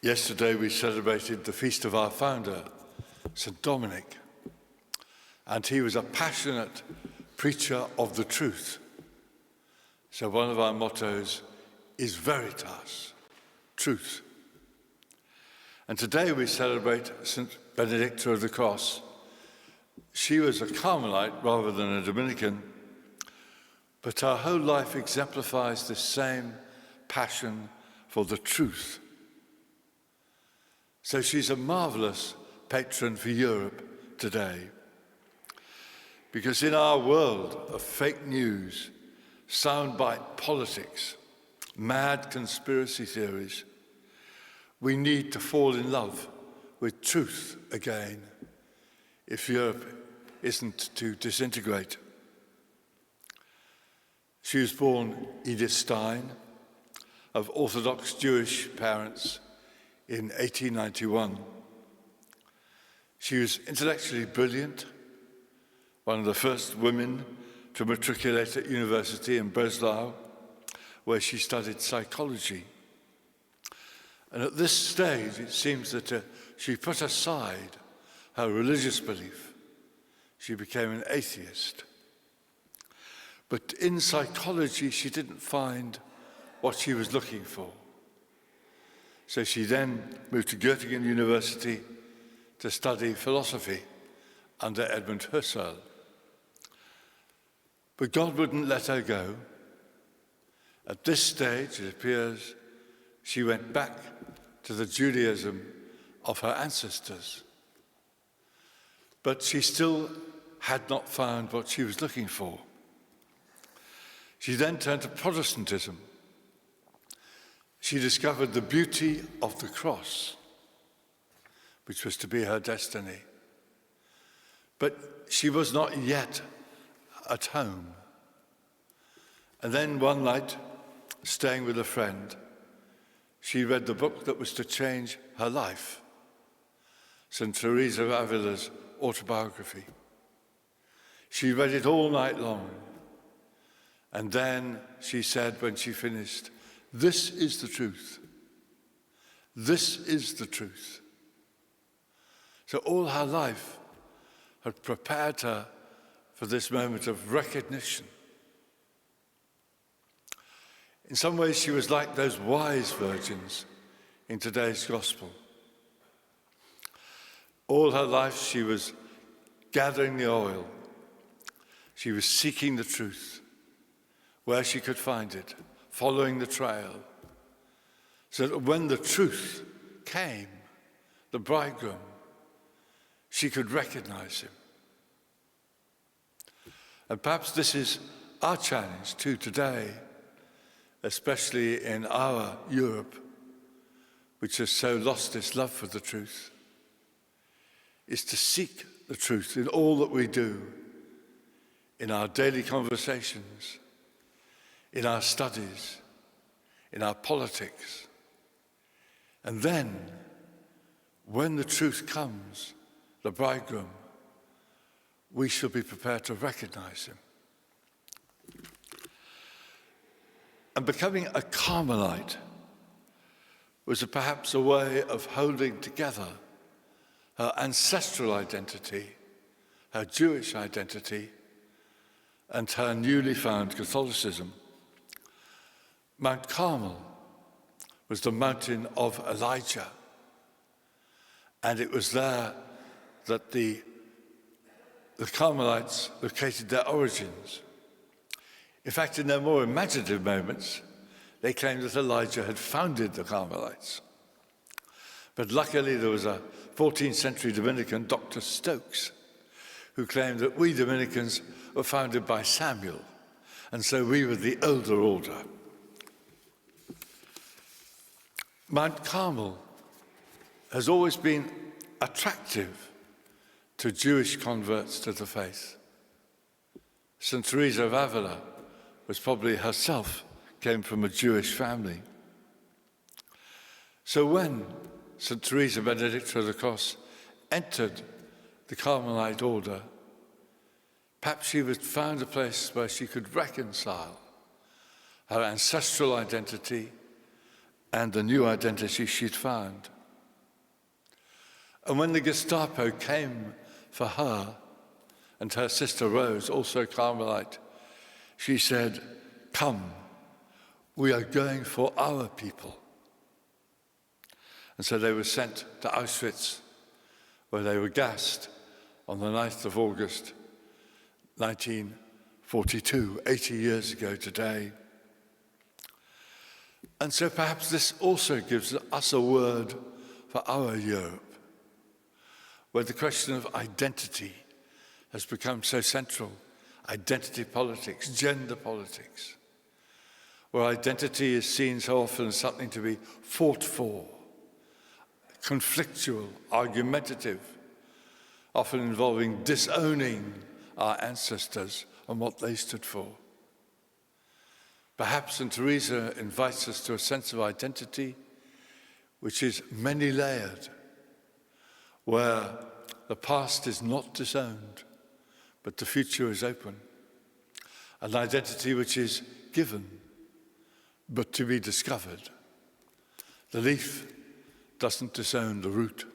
Yesterday we celebrated the feast of our founder, St. Dominic, and he was a passionate preacher of the truth. So one of our mottos is Veritas, truth. And today we celebrate St. Benedicta of the Cross. She was a Carmelite rather than a Dominican, but her whole life exemplifies the same passion for the truth. So she's a marvelous patron for Europe today. Because in our world of fake news, soundbite politics, mad conspiracy theories, we need to fall in love with truth again if Europe isn't to disintegrate. She was born Edith Stein, of Orthodox Jewish parents, in 1891. She was intellectually brilliant, one of the first women to matriculate at university in Breslau, where she studied psychology. And at this stage, it seems that she put aside her religious belief. She became an atheist. But in psychology, she didn't find what she was looking for. So she then moved to Göttingen University to study philosophy under Edmund Husserl. But God wouldn't let her go. At this stage, it appears, she went back to the Judaism of her ancestors. But she still had not found what she was looking for. She then turned to Protestantism. She discovered the beauty of the cross, which was to be her destiny. But she was not yet at home. And then one night, staying with a friend, she read the book that was to change her life, St. Teresa of Avila's autobiography. She read it all night long. And then she said when she finished, "This is the truth. This is the truth." So all her life had prepared her for this moment of recognition. In some ways, she was like those wise virgins in today's gospel. All her life, she was gathering the oil. She was seeking the truth, where she could find it, following the trail, so that when the truth came, the bridegroom, she could recognize him. And perhaps this is our challenge too today, especially in our Europe, which has so lost its love for the truth, is to seek the truth in all that we do, in our daily conversations, in our studies, in our politics. And then, when the truth comes, the bridegroom, we shall be prepared to recognize him. And becoming a Carmelite was perhaps a way of holding together her ancestral identity, her Jewish identity, and her newly found Catholicism. Mount Carmel was the mountain of Elijah, and it was there that the Carmelites located their origins. In fact, in their more imaginative moments, they claimed that Elijah had founded the Carmelites. But luckily, there was a 14th century Dominican, Dr. Stokes, who claimed that we Dominicans were founded by Samuel, and so we were the older order. Mount Carmel has always been attractive to Jewish converts to the faith. St. Teresa of Avila was probably herself came from a Jewish family. So when St. Teresa Benedicta of the Cross entered the Carmelite order, perhaps she would found a place where she could reconcile her ancestral identity and the new identity she'd found. And when the Gestapo came for her and her sister Rose, also Carmelite, she said, "Come, we are going for our people." And so they were sent to Auschwitz, where they were gassed on the 9th of August, 1942, 80 years ago today. And so perhaps this also gives us a word for our Europe, where the question of identity has become so central. Identity politics, gender politics, where identity is seen so often as something to be fought for, conflictual, argumentative, often involving disowning our ancestors and what they stood for. Perhaps, and Teresa invites us to a sense of identity which is many-layered, where the past is not disowned, but the future is open. An identity which is given, but to be discovered. The leaf doesn't disown the root.